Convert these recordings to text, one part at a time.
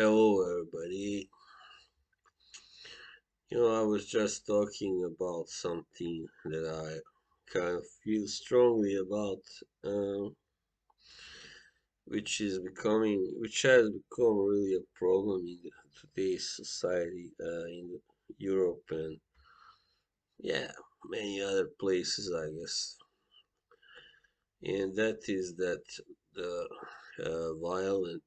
Hello, everybody. I was just talking about something that I kind of feel strongly about, um, which has become really a problem in today's society, in Europe and yeah, many other places, I guess. And that is that the violent,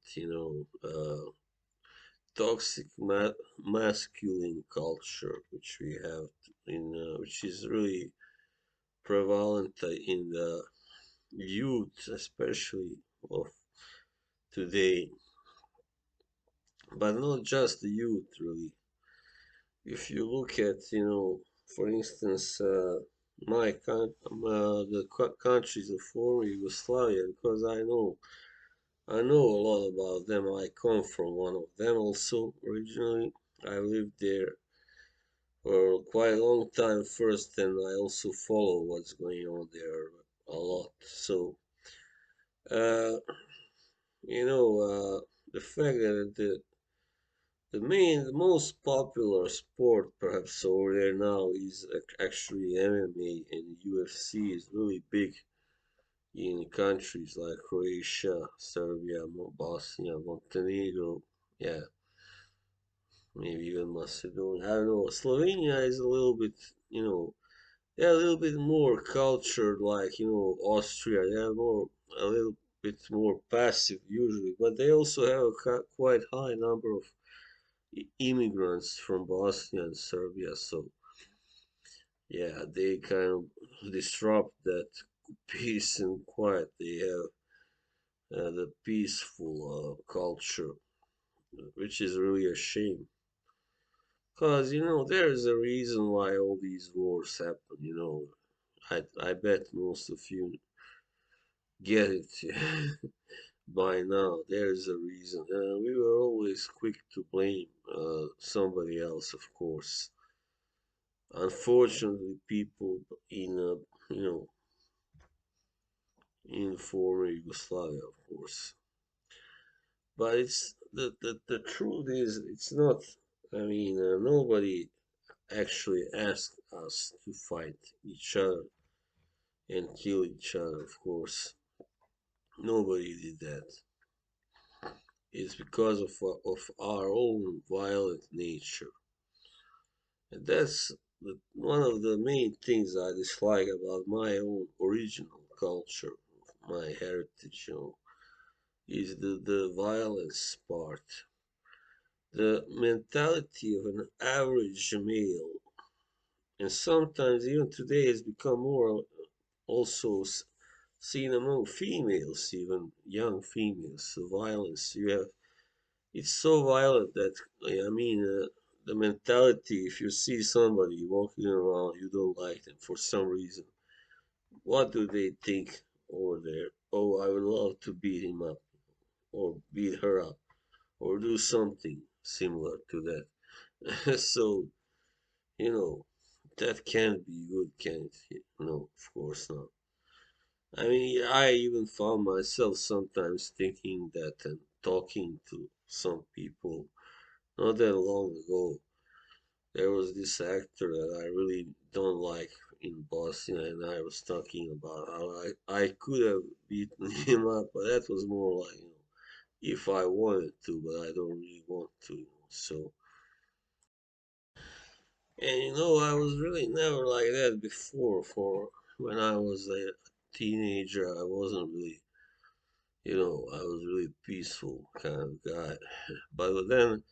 toxic masculine culture which we have which is really prevalent in the youth especially of today, but not just the youth really. If you look at, for instance, the countries of former Yugoslavia, because I know a lot about them. I come from one of them also originally. I lived there for quite a long time first, and I also follow what's going on there a lot. So, uh, the fact that the most popular sport perhaps over there now is actually MMA, and UFC is really big in countries like Croatia, Serbia, Bosnia, Montenegro, yeah, maybe even Macedonia. I don't know. Slovenia is a little bit, you know, they're a little bit more cultured, like Austria. They're more a little bit more passive usually, but they also have a quite high number of immigrants from Bosnia and Serbia. So yeah, they kind of disrupt that peace and quiet. They have the peaceful culture, which is really a shame. Because there is a reason why all these wars happen. I bet most of you get it by now. There's a reason. We were always quick to blame somebody else, of course. Unfortunately, people in you know in former Yugoslavia, of course. But it's the truth is it's not. I mean, nobody actually asked us to fight each other and kill each other. Of course, nobody did that. It's because of our own violent nature. And that's one of the main things I dislike about my own original culture, my heritage, is the violence part. The mentality of an average male, and sometimes even today has become more also seen among females, even young females. The violence you have, it's so violent that I mean, the mentality. If you see somebody walking around, you don't like them for some reason. What do they think over there? Oh, I would love to beat him up, or beat her up, or do something similar to that. So you know that can't be good, can it? No, of course not. I mean, I even found myself sometimes thinking that and talking to some people not that long ago. There was this actor that I really don't like in Bosnia, and I was talking about how I could have beaten him up, but that was more like, if I wanted to, but I don't really want to. So, and I was really never like that before. For when I was a teenager, I wasn't really, I was really peaceful kind of guy. But then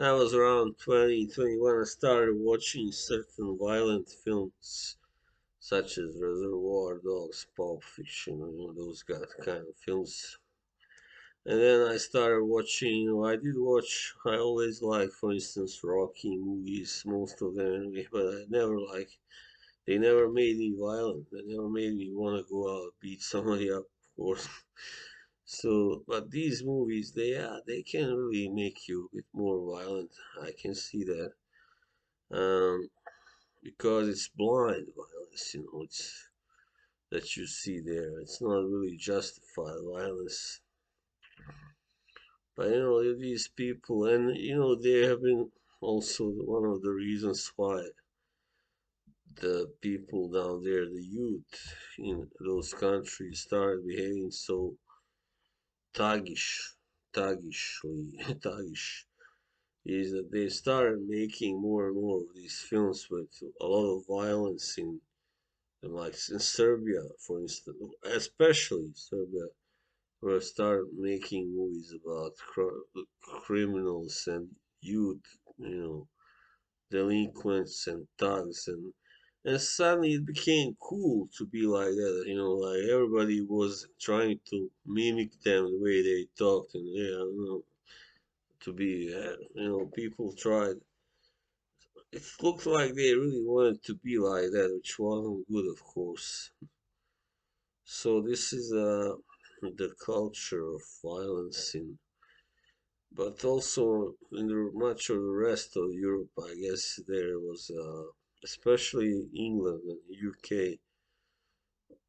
I was around 20, 21. I started watching certain violent films such as Reservoir Dogs, Pulp Fiction, those kind of films. And then I started watching, I did watch, I always like, for instance, Rocky movies, most of them anyway, but I never like, they never made me violent. They never made me want to go out and beat somebody up, of course. So, but these movies, they can really make you a bit more violent. I can see that. Um, because it's blind violence, it's that you see there. It's not really justified violence But these people, and they have been also one of the reasons why the people down there, the youth in those countries, started behaving so thuggish, thuggishly, thuggish, is that they started making more and more of these films with a lot of violence like in Serbia, for instance, especially Serbia, where started making movies about criminals and youth, you know, delinquents and thugs, and suddenly it became cool to be like that. Like everybody was trying to mimic them the way they talked, and yeah, I don't know, to be, people tried. It looked like they really wanted to be like that, which wasn't good, of course. So this is the culture of violence but also in much of the rest of Europe. I guess there was, especially England and UK,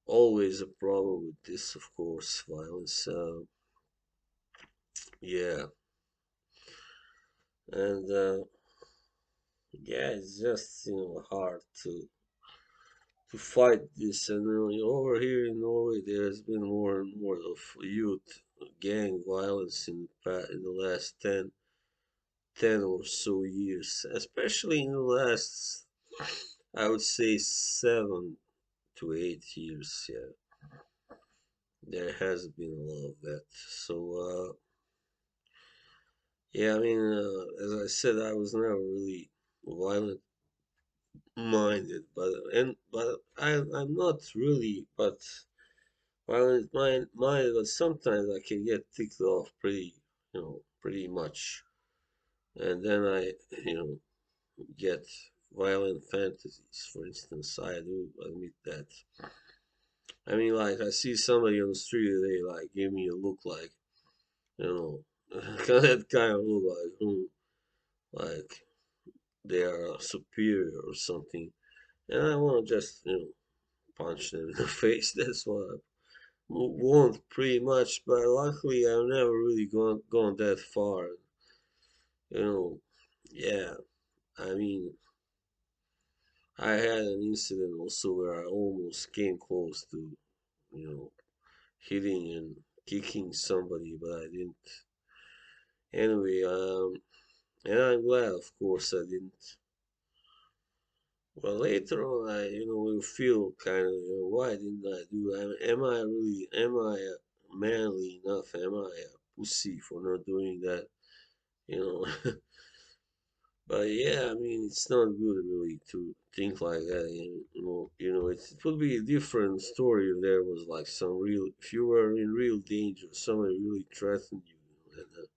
always a problem with this, of course, violence. Yeah, and yeah, it's just hard to fight this. And over here in Norway, there's been more and more of youth gang violence in the last 10 or so years, especially in the last, I would say, 7 to 8 years. Yeah, there has been a lot of that. So, yeah, I mean, as I said, I was never really violent minded, but I'm not really, but violent minded, but sometimes I can get ticked off pretty much, and then I, you know, get violent fantasies. For instance, I do admit that. I mean, like I see somebody on the street, they like give me a look like, you know, that kind of look like, like they are superior or something, and I want to just, punch them in the face. That's what I want pretty much. But luckily, I've never really gone that far. You know, yeah. I mean, I had an incident also where I almost came close to, you know, hitting and kicking somebody, but I didn't. Anyway, and I'm glad, of course, I didn't. Well, later on, I, will feel kind of, why didn't I do? Am I manly enough? Am I a pussy for not doing that? You know, but yeah, I mean, it's not good really to think like that. It would be a different story if there was like if you were in real danger, somebody really threatened you, and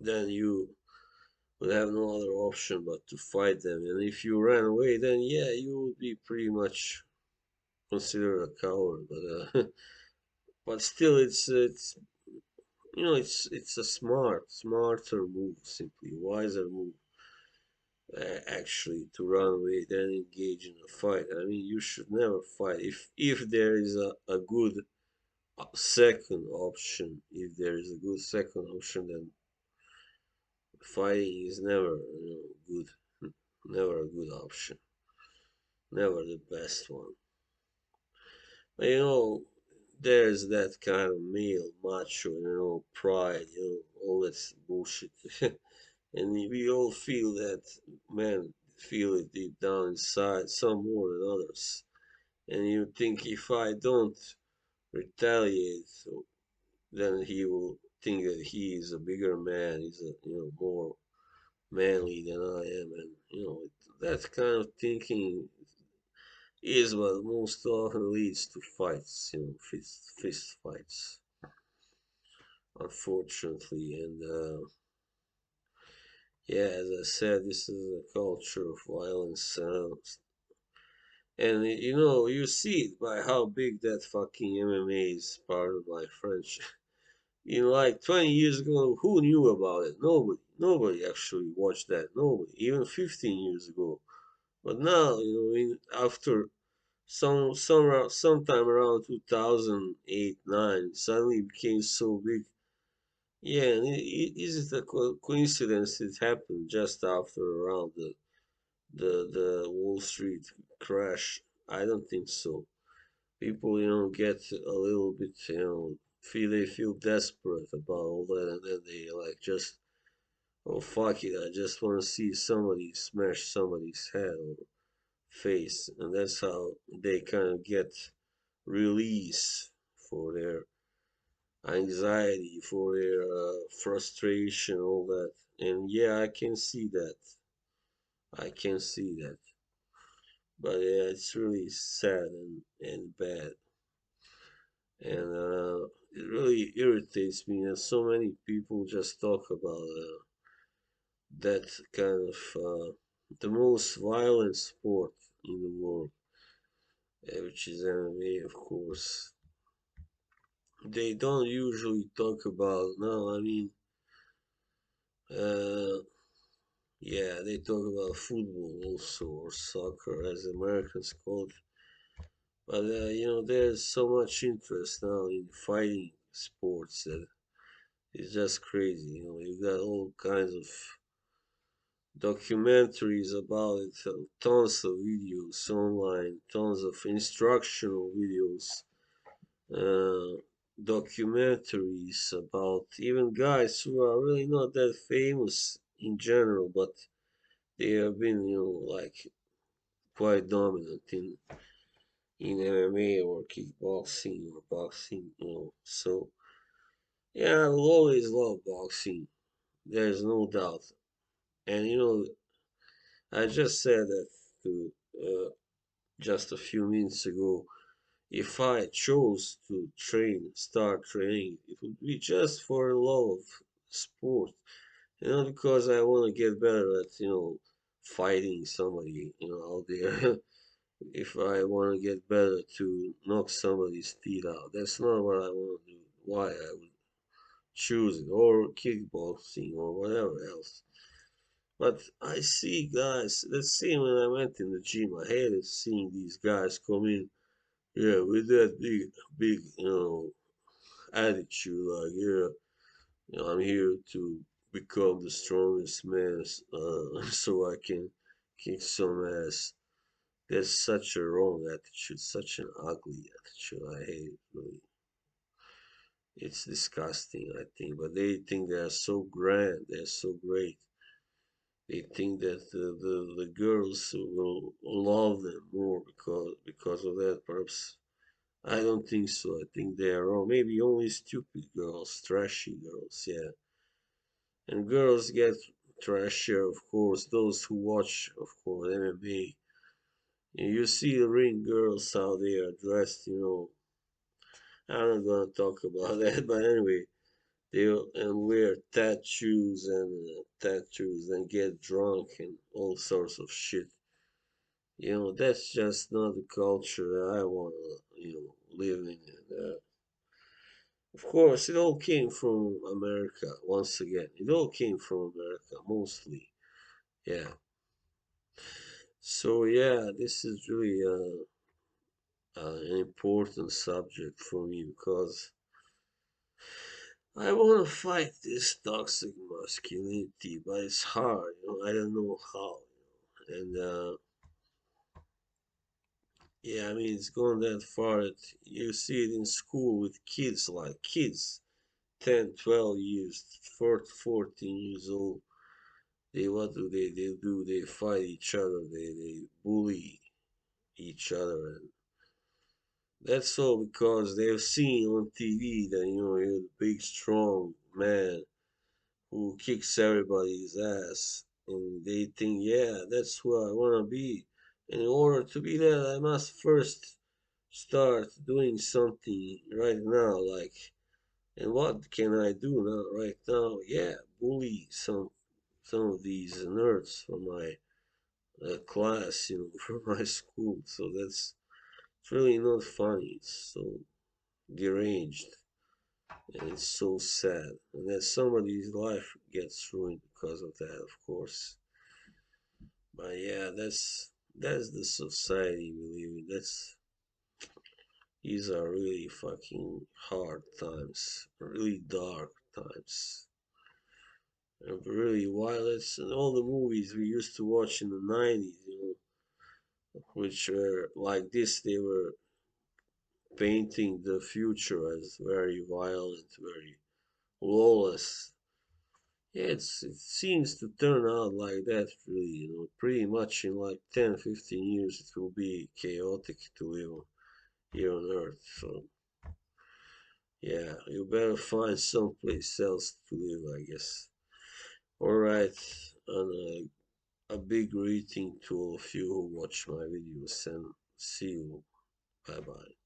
then you would have no other option but to fight them. And if you ran away, then yeah, you would be pretty much considered a coward. But but still, it's a smarter move, simply wiser move, actually, to run away than engage in a fight. I mean, you should never fight if there is a good second option. If there is a good second option, then fighting is never good, never a good option, never the best one. But, there's that kind of male macho, pride, all that bullshit. And we all feel that, men feel it deep down inside, some more than others. And you think if I don't retaliate, then he will think that he is a bigger man, he's more manly than I am, and that kind of thinking is what most often leads to fights, fist fights, unfortunately. And yeah, as I said, this is a culture of violence, and you see it by how big that fucking MMA is. Pardon my French. Like 20 years ago, who knew about it? Nobody actually watched that. Nobody, even 15 years ago. But now, after sometime around 2008, 9, suddenly it became so big. Yeah, and is it a coincidence it happened just after around the Wall Street crash? I don't think so. People, get a little bit, feel desperate about all that, and then they like just, oh fuck it, I just want to see somebody smash somebody's head or face, and that's how they kind of get release for their anxiety, for their frustration, all that. And yeah, I can see that. I can see that. But yeah, it's really sad and bad. And it really irritates me that so many people just talk about that kind of the most violent sport in the world, which is MMA, of course. They don't usually talk about, no, I mean, uh, yeah, they talk about football also, or soccer as Americans call it. But, there's so much interest now in fighting sports that it's just crazy. You got all kinds of documentaries about it, tons of videos online, tons of instructional videos, uh, documentaries about even guys who are really not that famous in general, but they have been, like quite dominant in MMA or kickboxing or boxing. So yeah, I will always love boxing. There's no doubt. And I just said that to just a few minutes ago. If I chose to start training, it would be just for the love of sport, because I want to get better at, fighting somebody, out there. If I want to get better to knock somebody's teeth out, that's not what I want to do. Why I would choose it, or kickboxing, or whatever else. But I see guys, let's see, when I went in the gym, I hated seeing these guys come in, yeah, with that big, attitude, like, yeah, I'm here to become the strongest man, so I can kick some ass. That's such a wrong attitude, such an ugly attitude. I hate it, really. It's disgusting, I think. But they think they are so grand, they're so great. They think that the girls will love them more because of that. Perhaps I don't think so. I think they are wrong. Maybe only stupid girls, trashy girls, yeah. And girls get trashier, of course. Those who watch, of course, MMA. And you see the ring girls how they are dressed. I'm not gonna talk about that, but anyway, they and wear tattoos and get drunk and all sorts of shit. That's just not the culture that I want to, live in. And, of course, it all came from America, once again. It all came from America, mostly. Yeah. So, yeah, this is really an important subject for me because I want to fight this toxic masculinity, but it's hard. I don't know how. And, yeah, I mean, it's gone that far that you see it in school with kids, like kids, 10, 12 years, 14 years old. What do they do? They fight each other. They bully each other, and that's all because they've seen on TV that you're the big strong man who kicks everybody's ass, and they think, yeah, that's who I want to be. And in order to be that, I must first start doing something right now, like, and what can I do now, right now? Yeah, bully some of these nerds from my class, from my school. So that's it's really not funny. It's so deranged and it's so sad. And that somebody's life gets ruined because of that, of course. But yeah, that's the society we live in. These are really fucking hard times, really dark times, and really violent. And all the movies we used to watch in the 90s, which were like this, they were painting the future as very violent, very lawless. Yeah, it seems to turn out like that, really. Pretty much in like 10, 15 years, it will be chaotic to live here on Earth. So, yeah, you better find someplace else to live, I guess. Alright, and a big greeting to all of you who watch my videos, and see you. Bye bye.